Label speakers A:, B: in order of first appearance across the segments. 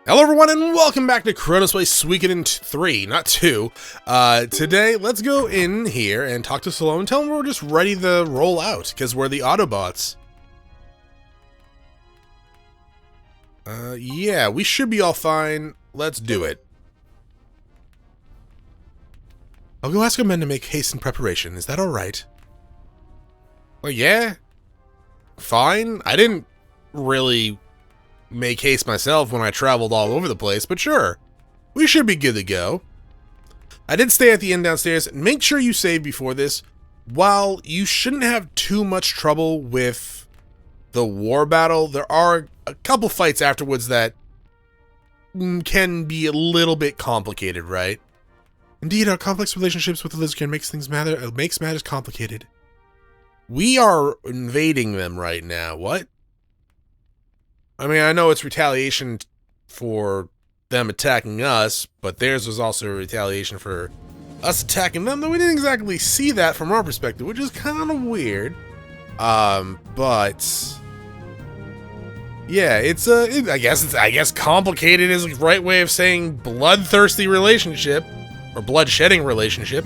A: Hello everyone and welcome back to Chronos Suikoden 3, not 2. Today, let's go in here and talk to Salome and tell him we're just ready to roll out, because we're the Autobots. Yeah, we should be all fine. Let's do it. I'll go ask our men to make haste in preparation. Is that alright? Well, yeah. Fine. I didn't really make haste myself when I traveled all over the place, but sure, we should be good to go. I did stay at the inn downstairs. Make sure you save before this. While you shouldn't have too much trouble with the war battle, there are a couple fights afterwards that can be a little bit complicated, right? Indeed, our complex relationships with the Lizard makes matters complicated. We are invading them right now. What? I mean, I know it's retaliation for them attacking us, but theirs was also a retaliation for us attacking them, though we didn't exactly see that from our perspective, which is kind of weird. But yeah, it's I guess complicated is the right way of saying bloodthirsty relationship or blood-shedding relationship.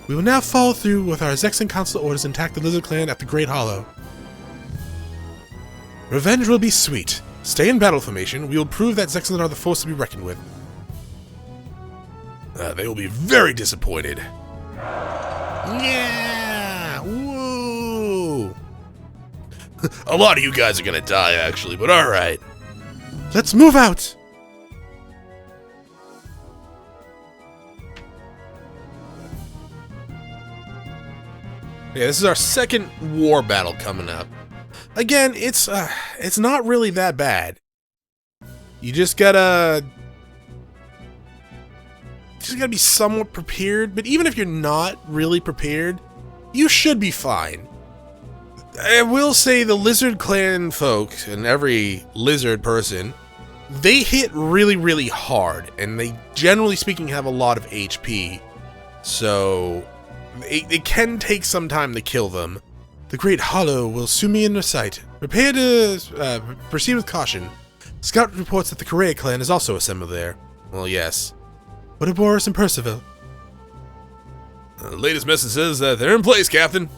A: We will now follow through with our Zexan Council orders and attack the Lizard Clan at the Great Hollow. Revenge will be sweet. Stay in battle formation. We will prove that Zexan are the force to be reckoned with. They will be very disappointed. Yeah! Woo! A lot of you guys are gonna die, actually, but alright. Let's move out! Yeah, this is our second war battle coming up. Again, it's not really that bad. You just gotta be somewhat prepared, but even if you're not really prepared, you should be fine. I will say the Lizard Clan folk, and every lizard person, they hit really, really hard, and they, generally speaking, have a lot of HP, so it can take some time to kill them. The Great Hollow will soon be in their sight. Prepare to proceed with caution. Scout reports that the Correa clan is also assembled there. Well, yes. What of Boris and Percival? The latest message says that they're in place, Captain.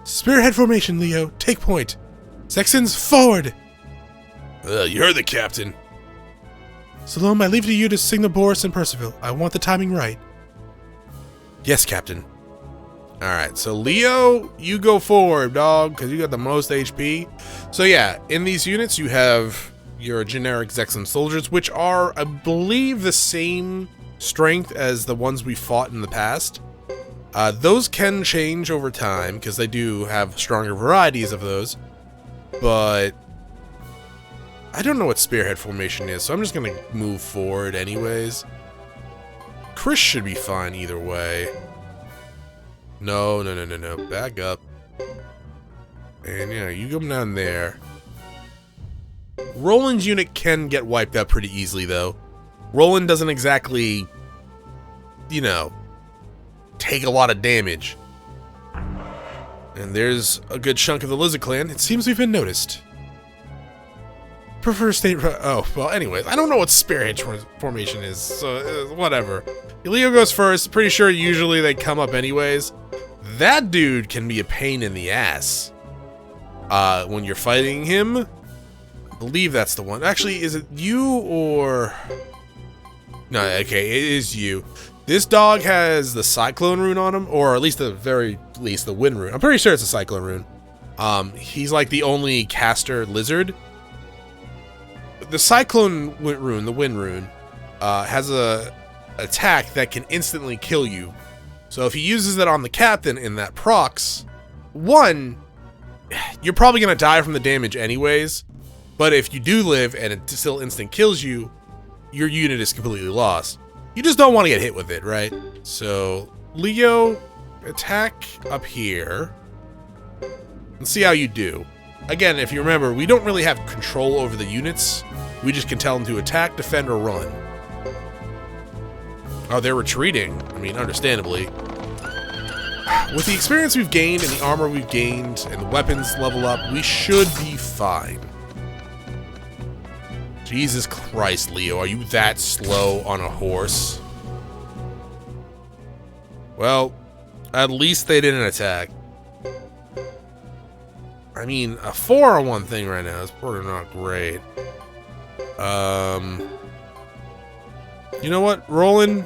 A: Spearhead formation, Leo. Take point. Zexans, forward! You heard the Captain. Salome, I leave it to you to signal Boris and Percival. I want the timing right. Yes, Captain. Alright, so Leo, you go forward, dog, because you got the most HP. So yeah, in these units you have your generic Zexan soldiers, which are, I believe, the same strength as the ones we fought in the past. Those can change over time, because they do have stronger varieties of those. But I don't know what Spearhead formation is, so I'm just going to move forward anyways. Chris should be fine either way. No. Back up. And, yeah, you come down there. Roland's unit can get wiped out pretty easily, though. Roland doesn't exactly, you know, take a lot of damage. And there's a good chunk of the Lizard Clan. It seems we've been noticed. Prefer state... Oh, well, anyways. I don't know what Spearhead formation is, so whatever. Leo goes first. Pretty sure usually they come up anyways. That dude can be a pain in the ass. When you're fighting him. I believe that's the one. Actually, is it you or... No, okay, it is you. This dog has the Cyclone rune on him, or at least the very least the Wind rune. I'm pretty sure it's a Cyclone rune. He's like the only caster lizard. The Cyclone rune, the Wind rune, has a attack that can instantly kill you. So if he uses it on the captain in that procs, one, you're probably going to die from the damage anyways, but if you do live and it still instant kills you, your unit is completely lost. You just don't want to get hit with it, right? So, Leo, attack up here, and see how you do. Again, if you remember, we don't really have control over the units. We just can tell them to attack, defend, or run. Oh, they're retreating. I mean, understandably. With the experience we've gained, and the armor we've gained, and the weapons level up, we should be fine. Jesus Christ, Leo, are you that slow on a horse? Well, at least they didn't attack. I mean, a 4-on-1 thing right now is probably not great. You know what, Roland?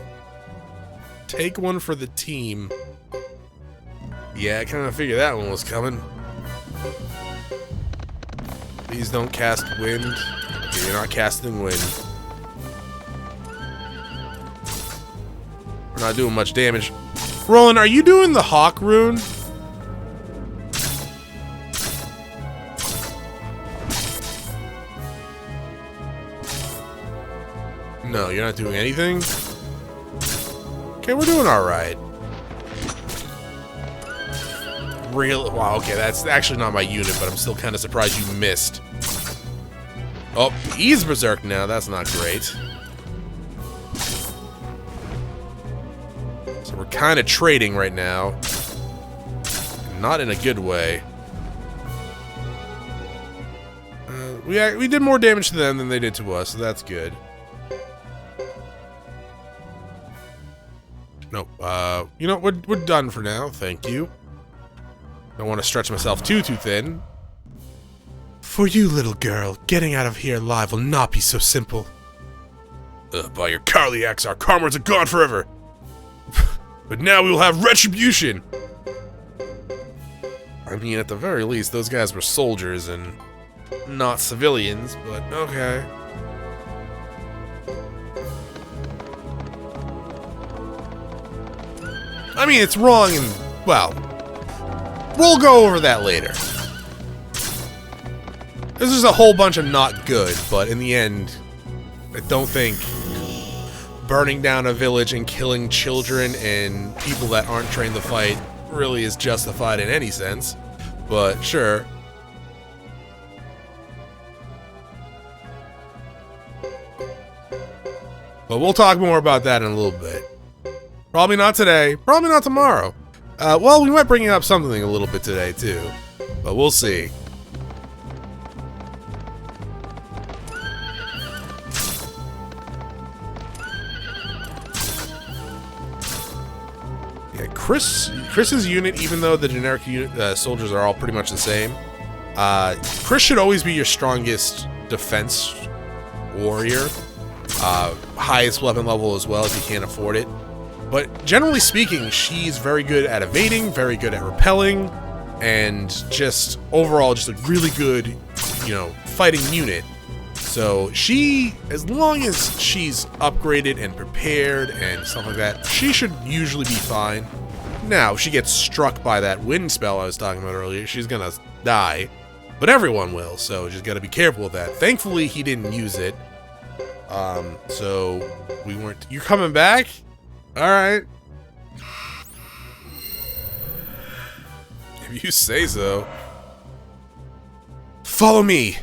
A: Take one for the team. Yeah, I kind of figured that one was coming. Please don't cast wind. Okay, you're not casting wind. We're not doing much damage. Roland, are you doing the Hawk rune? No, you're not doing anything? Okay, we're doing alright. Real? Wow, okay, that's actually not my unit, but I'm still kind of surprised you missed. Oh, he's berserk now. That's not great. So we're kind of trading right now. Not in a good way. We did more damage to them than they did to us, so that's good. Nope. You know, we're done for now. Thank you. Don't want to stretch myself too thin. For you, little girl, getting out of here alive will not be so simple. By your Carliacs, our comrades are gone forever. But now we will have retribution. I mean, at the very least, those guys were soldiers and not civilians, but okay. I mean, it's wrong and, well, we'll go over that later. This is a whole bunch of not good, but in the end, I don't think burning down a village and killing children and people that aren't trained to fight really is justified in any sense. But sure. But we'll talk more about that in a little bit. Probably not today, probably not tomorrow. Well, we might bring up something a little bit today too, but we'll see. Yeah, Chris's unit, even though the generic unit, soldiers are all pretty much the same, Chris should always be your strongest defense warrior. Highest weapon level as well if you can't afford it. But generally speaking, she's very good at evading, very good at repelling, and just overall just a really good, you know, fighting unit. So she, as long as she's upgraded and prepared and stuff like that, she should usually be fine. Now, if she gets struck by that wind spell I was talking about earlier, she's gonna die. But everyone will, so just gotta be careful with that. Thankfully, he didn't use it. So we weren't... You're coming back? Alright. If you say so. Follow me!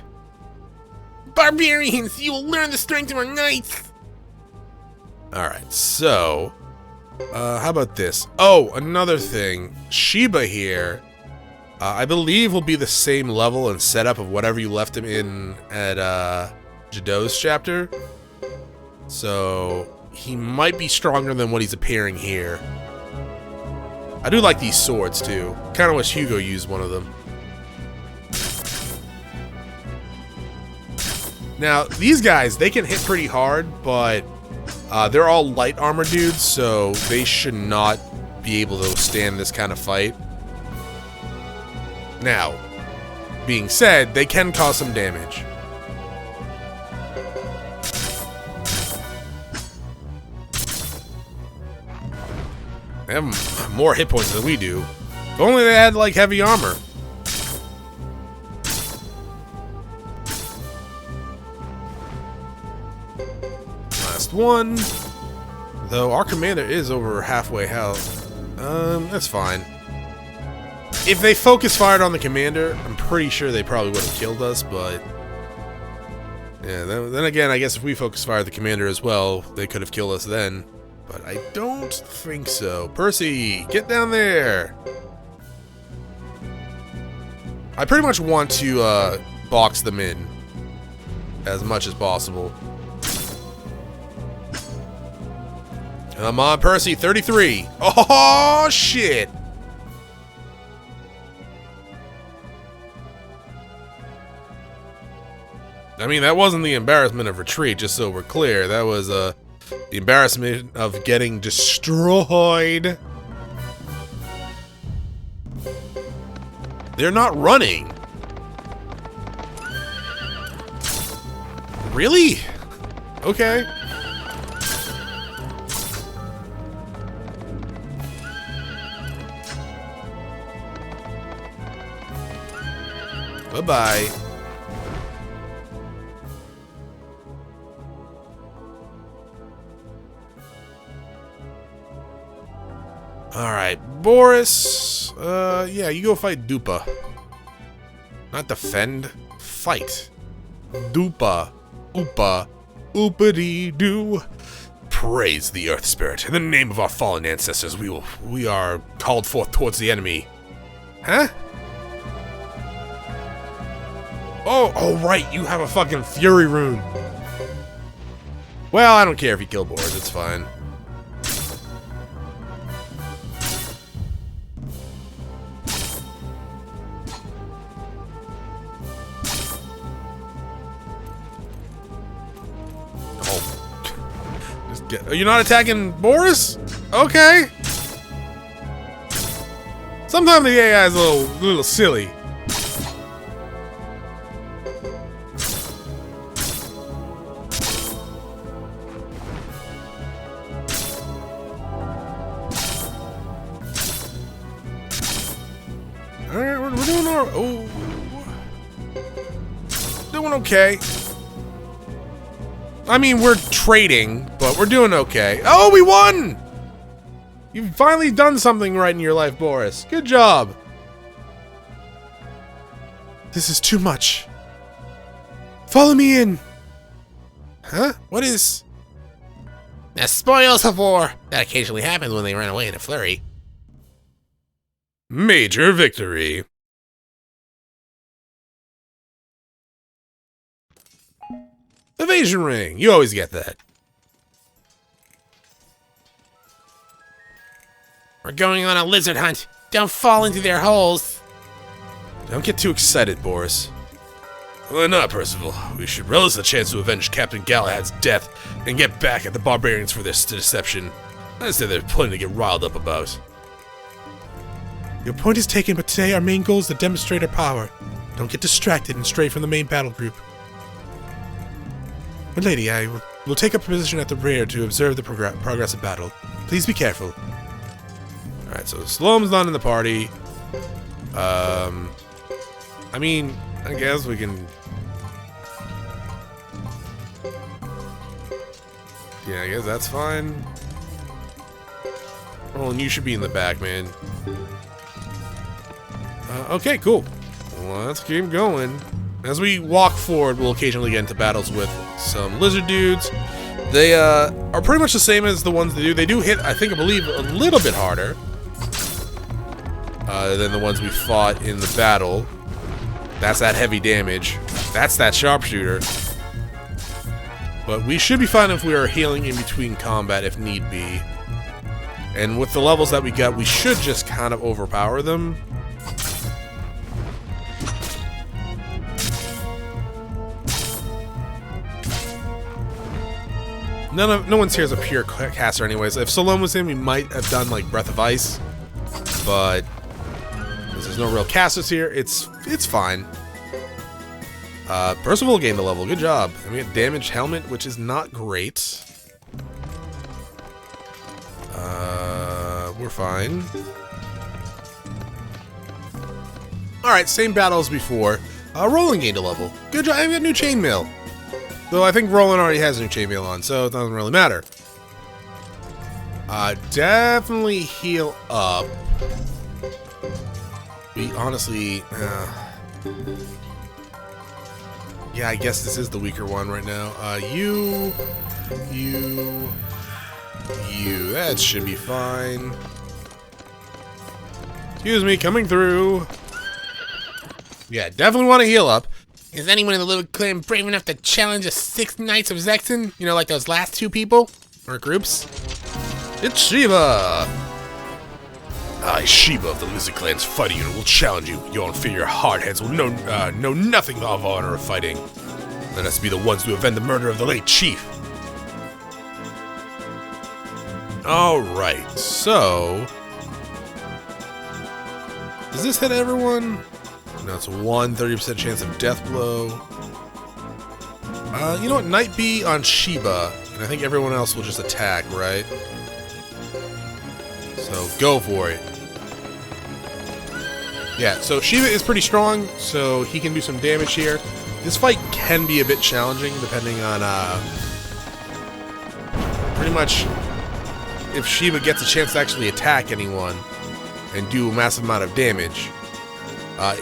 A: Barbarians, you will learn the strength of our knights! Alright, so... how about this? Oh, another thing. Sheba here, I believe will be the same level and setup of whatever you left him in at, Jadot's chapter. So... he might be stronger than what he's appearing here. I do like these swords, too. Kind of wish Hugo used one of them. Now, these guys, they can hit pretty hard, but they're all light armor dudes, so they should not be able to stand this kind of fight. Now, being said, they can cause some damage. They have more hit points than we do. If only they had, like, heavy armor. Last one. Though our commander is over halfway health. That's fine. If they focus fired on the commander, I'm pretty sure they probably would have killed us, but... yeah, then again, I guess if we focus fired the commander as well, they could have killed us then. But I don't think so. Percy, get down there! I pretty much want to, box them in. as much as possible. Come on, Percy, 33. Oh, shit. I mean, that wasn't the embarrassment of retreat, just so we're clear. That was the embarrassment of getting destroyed. They're not running. Really? Okay. Bye-bye. Alright, Boris. Yeah, you go fight Dupa. Not defend, fight. Dupa. Oopa. Oopity-doo. Praise the Earth Spirit. In the name of our fallen ancestors, we are called forth towards the enemy. Huh? Oh, right, you have a fucking Fury rune. Well, I don't care if you kill Boris, it's fine. Are you not attacking Boris? Okay. Sometimes the AI is a little silly. Alright, we're doing alright. Oh. Doing okay. I mean, we're trading, but we're doing okay. Oh, we won! You've finally done something right in your life, Boris. Good job. This is too much. Follow me in. Huh? What is...
B: The spoils of war. That occasionally happens when they run away in a flurry.
A: Major victory. Evasion ring. You always get that.
B: We're going on a lizard hunt. Don't fall into their holes.
A: Don't get too excited, Boris. Why not, Percival? We should relish the chance to avenge Captain Galahad's death and get back at the barbarians for this deception. I say there's plenty to get riled up about. Your point is taken, but today our main goal is to demonstrate our power. Don't get distracted and stray from the main battle group. My lady, I will take up a position at the rear to observe the progress of battle. Please be careful. Alright, so Sloane's not in the party. I mean, I guess we can... Yeah, I guess that's fine. Roland, you should be in the back, man. Okay, cool. Let's keep going. As we walk forward, we'll occasionally get into battles with some lizard dudes. They are pretty much the same as the ones they do. They do hit, I believe, a little bit harder than the ones we fought in the battle. That's that heavy damage. That's that sharpshooter. But we should be fine if we are healing in between combat if need be. And with the levels that we got, we should just kind of overpower them. No one's here as a pure caster anyways. If Salome was in, we might have done like Breath of Ice. But there's no real casters here, it's fine. Percival gained a level, good job. And we have damaged helmet, which is not great. We're fine. Alright, same battle as before. Roland gained a level. Good job, I got new chainmail. Though I think Roland already has new chainmail on, so it doesn't really matter. Definitely heal up. We honestly... yeah, I guess this is the weaker one right now. You... That should be fine. Excuse me, coming through. Yeah, definitely want to heal up.
B: Is anyone in the Lizard Clan brave enough to challenge the 6 Knights of Zexen? You know, like those last 2 people? Or groups?
A: It's Shiva! I, Shiva of the Lizard Clan's fighting unit, will challenge you. Your inferior hardheads will know nothing of honor of fighting. Let us be the ones to avenge the murder of the late chief. Alright, so... does this hit everyone? No, it's a 30% chance of death blow. You know what? Night B on Shiba, and I think everyone else will just attack, right? So, go for it. Yeah, so Shiva is pretty strong, so he can do some damage here. This fight can be a bit challenging, depending on, pretty much, if Shiva gets a chance to actually attack anyone and do a massive amount of damage.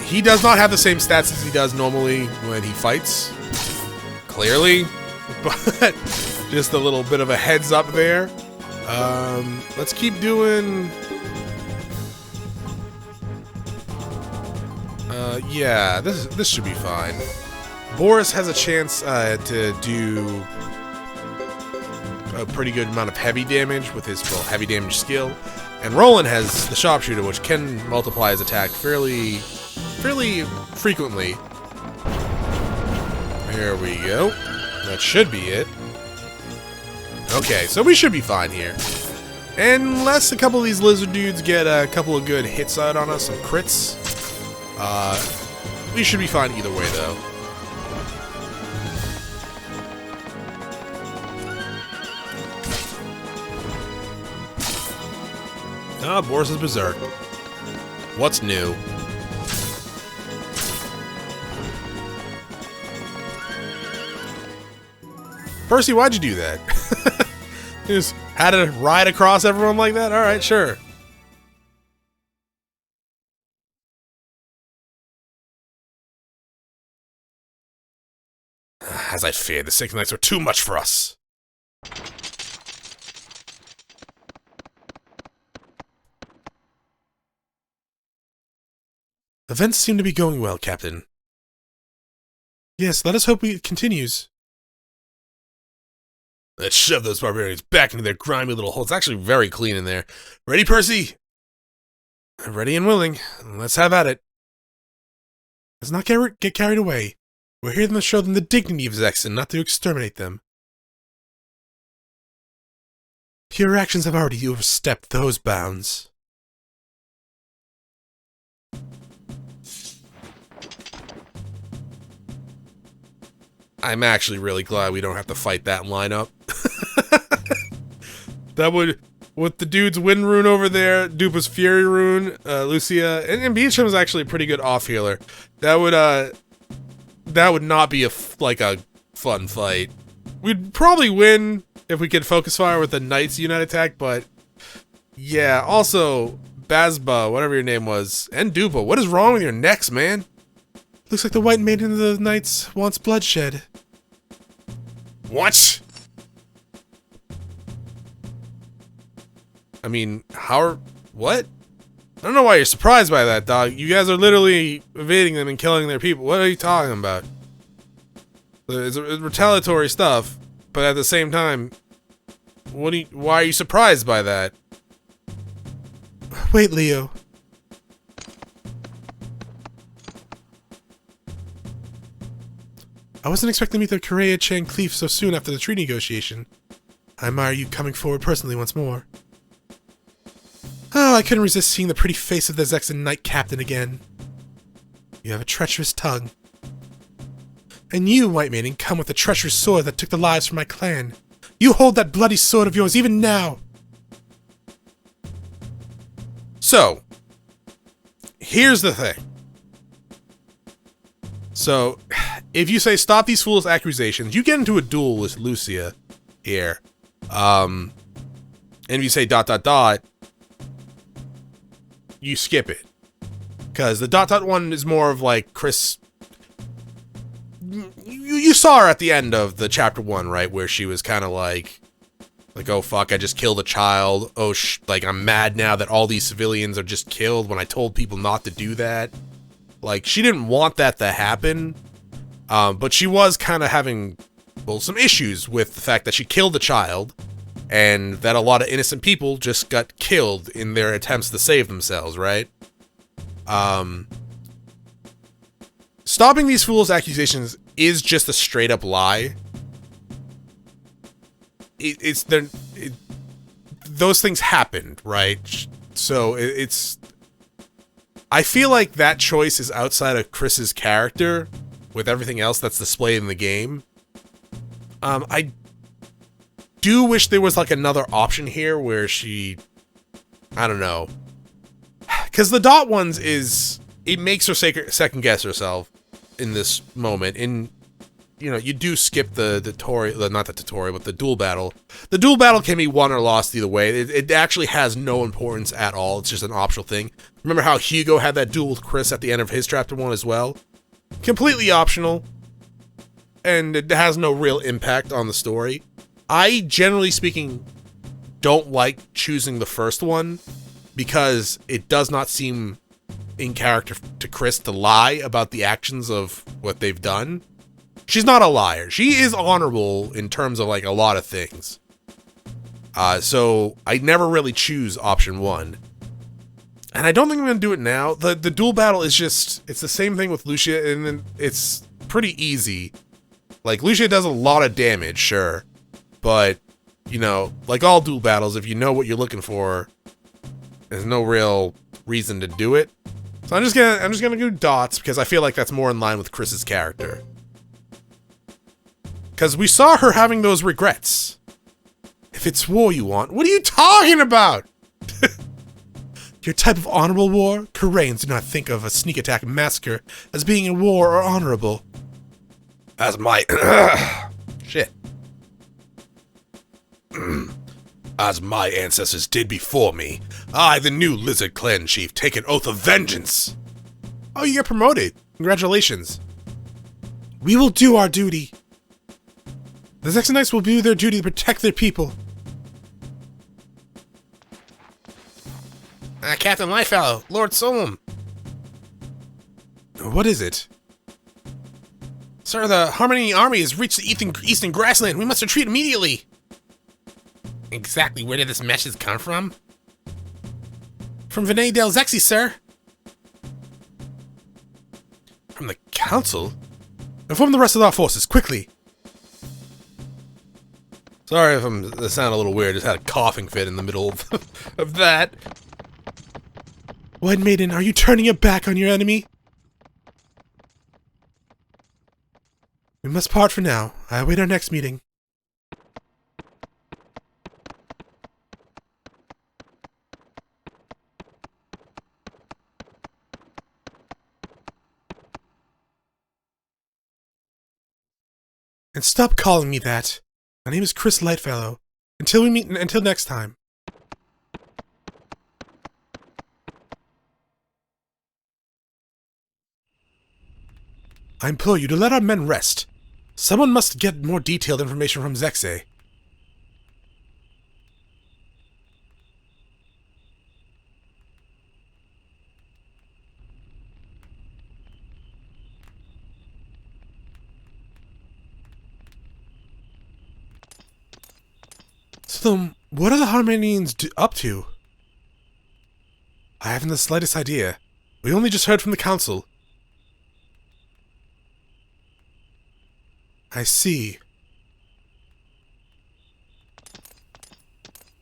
A: He does not have the same stats as he does normally when he fights, clearly, but just a little bit of a heads up there. Let's keep doing... yeah, this should be fine. Boris has a chance to do a pretty good amount of heavy damage with his heavy damage skill, and Roland has the sharpshooter, which can multiply his attack fairly frequently. There we go. That should be it. Okay, so we should be fine here. Unless a couple of these lizard dudes get a couple of good hits out on us, some crits. We should be fine either way, though. Ah, Boris is berserk. What's new? Percy, why'd you do that? You just had to ride across everyone like that? Alright, sure. As I feared, the 6 Knights were too much for us. Events seem to be going well, Captain. Yes, let us hope it continues. Let's shove those barbarians back into their grimy little hole. It's actually very clean in there. Ready, Percy? Ready and willing. Let's have at it. Let's not get carried away. We're here to show them the dignity of Zexen, not to exterminate them. Your actions have already overstepped those bounds. I'm actually really glad we don't have to fight that lineup. That would, with the dude's Wind Rune over there, Dupa's Fury Rune, Lucia, and Beecham is actually a pretty good off-healer. That would not be a fun fight. We'd probably win if we could focus fire with the Knights unit attack, but yeah, also, Bazba, whatever your name was, and Dupa, what is wrong with your necks, man? Looks like the White Maiden of the Knights wants bloodshed. What? I mean, what? I don't know why you're surprised by that, dog. You guys are literally evading them and killing their people. What are you talking about? It's retaliatory stuff, but at the same time, why are you surprised by that? Wait, Leo. I wasn't expecting to meet the Korea Chang Cleef so soon after the treaty negotiation. I admire you coming forward personally once more. Oh, I couldn't resist seeing the pretty face of the Zexen Knight Captain again. You have a treacherous tongue. And you, White Maiden, come with the treacherous sword that took the lives from my clan. You hold that bloody sword of yours even now! So, here's the thing. So, if you say, stop these foolish accusations, you get into a duel with Lucia here. And if you say ... you skip it. Because the ... one is more of like Chris... You saw her at the end of the chapter 1, right? Where she was kind of like, oh fuck, I just killed a child. Oh, like, I'm mad now that all these civilians are just killed when I told people not to do that. Like, she didn't want that to happen. But she was kind of having, well, some issues with the fact that she killed a child, and that a lot of innocent people just got killed in their attempts to save themselves, right? Stopping these fools' accusations is just a straight-up lie. Those things happened, right? So it's... I feel like that choice is outside of Chris's character, with everything else that's displayed in the game. I do wish there was, like, another option here where she... I don't know. Because the dot ones is... It makes her second guess herself in this moment. And, you know, you do skip the tutorial... Not the tutorial, but the duel battle. The duel battle can be won or lost either way. It actually has no importance at all. It's just an optional thing. Remember how Hugo had that duel with Chris at the end of his chapter 1 as well? Completely optional. And it has no real impact on the story. I, generally speaking, don't like choosing the first one because it does not seem in character to Chris to lie about the actions of what they've done. She's not a liar. She is honorable in terms of, like, a lot of things. So I never really choose option 1. And I don't think I'm going to do it now. The duel battle is just... It's the same thing with Lucia, and then it's pretty easy. Like, Lucia does a lot of damage, sure. But, you know, like all duel battles, if you know what you're looking for, there's no real reason to do it. So I'm just gonna do dots, because I feel like that's more in line with Chris's character. Because we saw her having those regrets. If it's war you want, what are you talking about? Your type of honorable war? Koreans do not think of a sneak attack massacre as being a war or honorable. As my... Shit. As my ancestors did before me, I, the new Lizard Clan Chief, take an oath of vengeance. Oh, you get promoted. Congratulations. We will do our duty. The Zexonites will do their duty to protect their people.
B: Captain Lightfellow, Lord Solom.
A: What is it?
B: Sir, the Harmony army has reached the eastern grassland. We must retreat immediately. Exactly where did this message come from? From Vinay Del Zexi, sir.
A: From the council? Inform the rest of our forces, quickly. Sorry if I sound a little weird. Just had a coughing fit in the middle of that. White Maiden, are you turning your back on your enemy? We must part for now. I await our next meeting. And stop calling me that. My name is Chris Lightfellow. Until next time. I implore you to let our men rest. Someone must get more detailed information from Zexe. So then, what are the Harmonians up to? I haven't the slightest idea. We only just heard from the council. I see.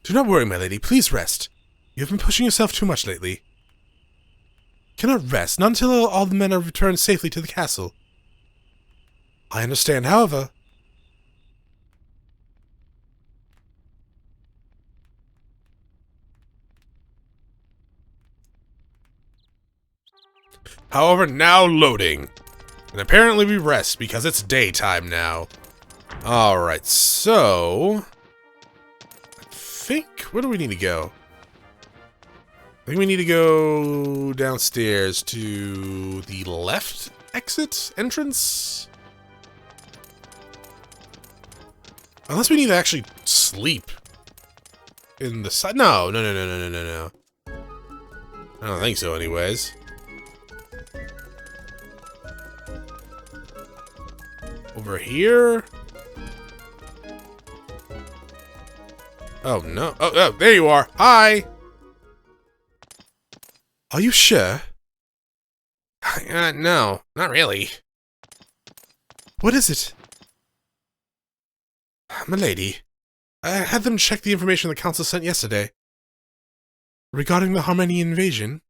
A: Do not worry, my lady. Please rest. You have been pushing yourself too much lately. You cannot rest, not until all the men are returned safely to the castle. I understand, however... However, now loading. And apparently we rest because it's daytime now. Alright, so... I think... Where do we need to go? I think we need to go downstairs to the left exit entrance? Unless we need to actually sleep in the side. No. I don't think so anyways. Over here? Oh, no. Oh, there you are. Hi! Are you sure?
B: No, not really.
A: What is it? Milady, I had them check the information the council sent yesterday. Regarding the Harmonian invasion?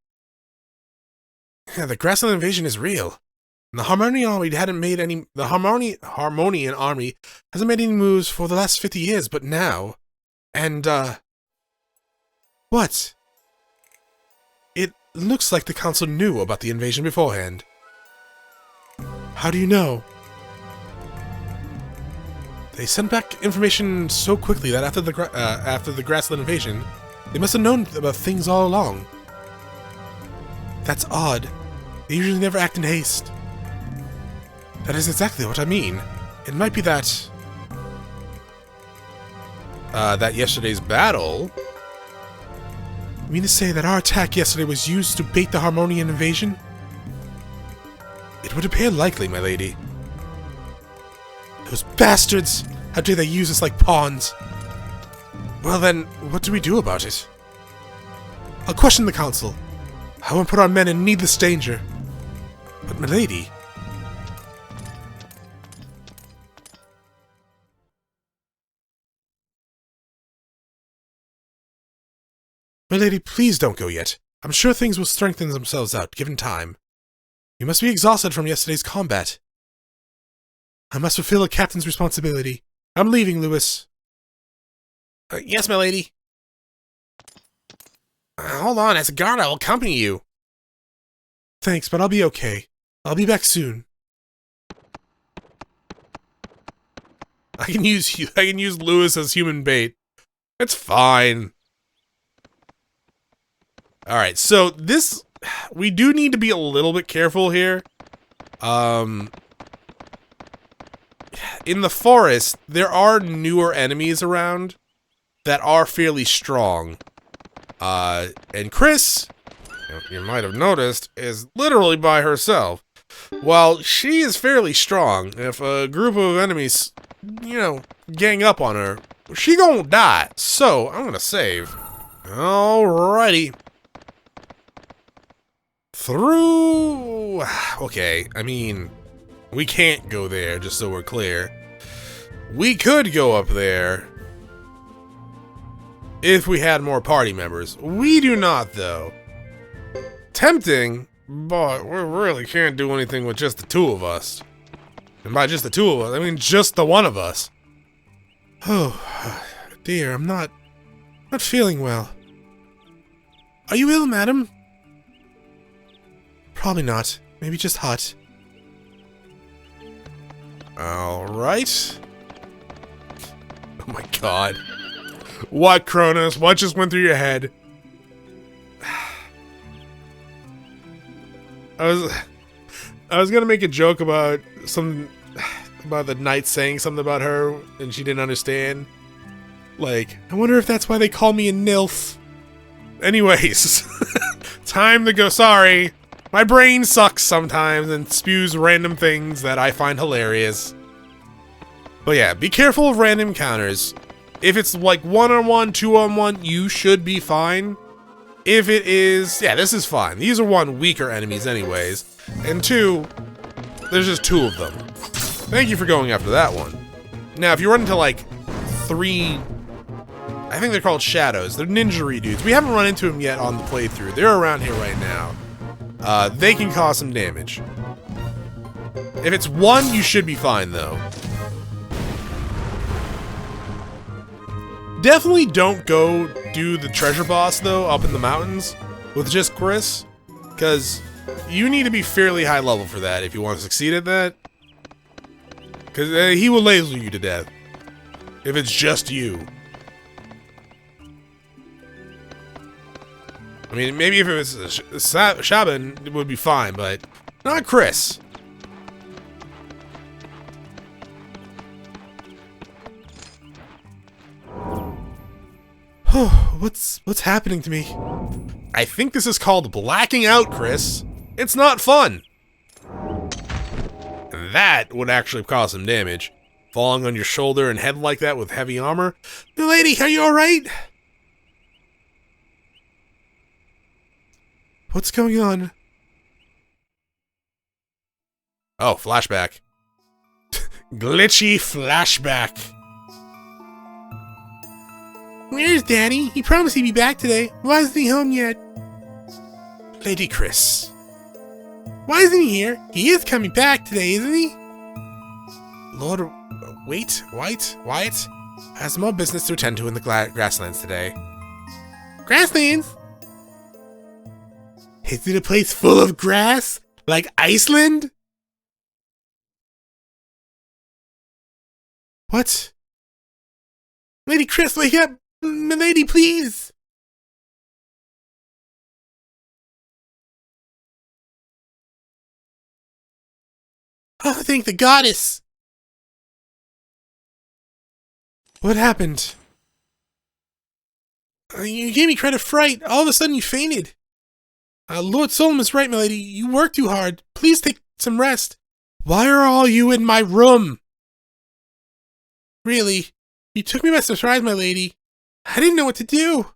A: Yeah, the Grassland invasion is real. And the Harmonian army hadn't made any... The Harmonian army hasn't made any moves for the last 50 years, but now... And, what? It looks like the council knew about the invasion beforehand. How do you know? They sent back information so quickly that after the Grassland invasion, they must have known about things all along. That's odd. They usually never act in haste. That is exactly what I mean. It might be that... that yesterday's battle... You mean to say that our attack yesterday was used to bait the Harmonian invasion? It would appear likely, my lady. Those bastards! How dare they use us like pawns? Well then, what do we do about it? I'll question the council. I won't put our men in needless danger. But my lady... My lady, please don't go yet. I'm sure things will strengthen themselves out, given time. You must be exhausted from yesterday's combat. I must fulfill a captain's responsibility. I'm leaving, Lewis.
B: Yes, my lady. Hold on, as a guard, I will accompany you.
A: Thanks, but I'll be okay. I'll be back soon. I can use Lewis as human bait. It's fine. Alright, so this... We do need to be a little bit careful here. In the forest, there are newer enemies around that are fairly strong. And Chris, you might have noticed, is literally by herself. While she is fairly strong, if a group of enemies, you know, gang up on her, she gonna die. So, I'm gonna save. Alrighty. Through... Okay, I mean, we can't go there, just so we're clear. We could go up there if we had more party members. We do not, though. Tempting, but we really can't do anything with just the two of us. And by just the two of us, I mean just the one of us. Oh, dear, I'm not feeling well. Are you ill, madam? Probably not. Maybe just hot. Alright. Oh my god. What, Chronos? What just went through your head? I was gonna make a joke about the knight saying something about her and she didn't understand. Like, I wonder if that's why they call me a nilf. Anyways, time to go. Sorry. My brain sucks sometimes and spews random things that I find hilarious. But yeah, be careful of random encounters. If it's like 1-on-1, 2-on-1, you should be fine. If it is... Yeah, this is fine. These are one, weaker enemies anyways. And two, there's just two of them. Thank you for going after that one. Now, if you run into like 3... I think they're called shadows. They're ninja dudes. We haven't run into them yet on the playthrough. They're around here right now. They can cause some damage. If it's one, you should be fine, though. Definitely don't go do the treasure boss, though, up in the mountains with just Chris, because you need to be fairly high level for that if you want to succeed at that. Because he will laser you to death if it's just you. I mean, maybe if it was Shaban, it would be fine, but not Chris. What's happening to me? I think this is called blacking out, Chris. It's not fun. that would actually cause some damage. Falling on your shoulder and head like that with heavy armor. Milady, are you alright? What's going on? Oh, flashback. Glitchy flashback. Where's Daddy? He promised he'd be back today. Why isn't he home yet? Lady Chris. Why isn't he here? He is coming back today, isn't he? Lord... Wyatt has more business to attend to in the grasslands today. Grasslands? Is it a place full of grass? Like Iceland? What? Lady Chris, wake up! Milady, please! Oh, thank the goddess! What happened? You gave me quite a fright. All of a sudden you fainted. Lord Solomon's right, milady. You work too hard. Please take some rest. Why are all you in my room? Really? You took me by surprise, my lady. I didn't know what to do.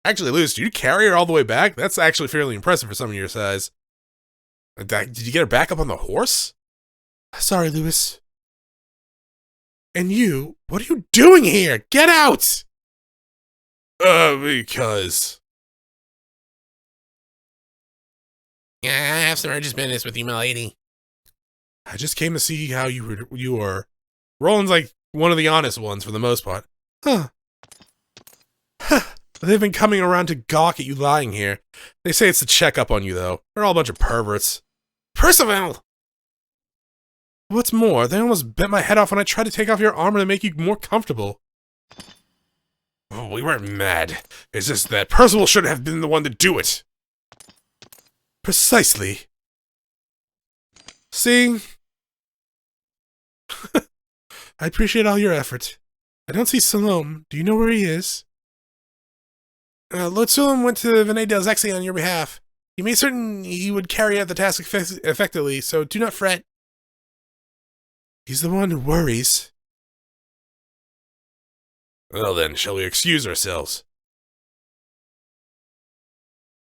A: Actually, Lewis, did you carry her all the way back? That's actually fairly impressive for someone your size. Did you get her back up on the horse? Sorry, Lewis. And you, what are you doing here? Get out! Because...
B: Yeah, I have some urgent business with you, milady.
A: I just came to see how you were. Roland's like one of the honest ones for the most part. Huh. They've been coming around to gawk at you lying here. They say it's to check up on you, though. They're all a bunch of perverts. Percival! What's more, they almost bent my head off when I tried to take off your armor to make you more comfortable. Oh, we weren't mad. It's just that Percival should have been the one to do it. Precisely. See? I appreciate all your effort. I don't see Salome. Do you know where he is? Lord Sulam went to Vinay Del Zexi on your behalf. He made certain he would carry out the task effectively, so do not fret. He's the one who worries. Well then, shall we excuse ourselves?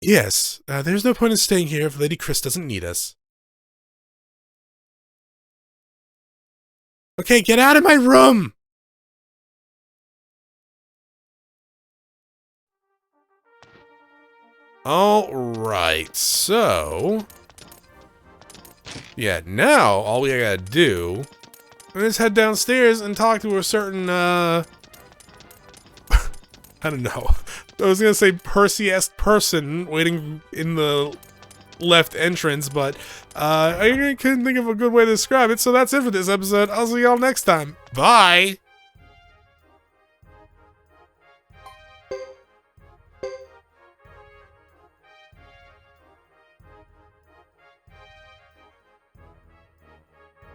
A: Yes, there's no point in staying here if Lady Chris doesn't need us. Okay, get out of my room! Alright, so... yeah, now all we gotta do is head downstairs and talk to a certain, I don't know. I was gonna say Percy-esque person waiting in the left entrance, but I couldn't think of a good way to describe it, so that's it for this episode. I'll see y'all next time. Bye!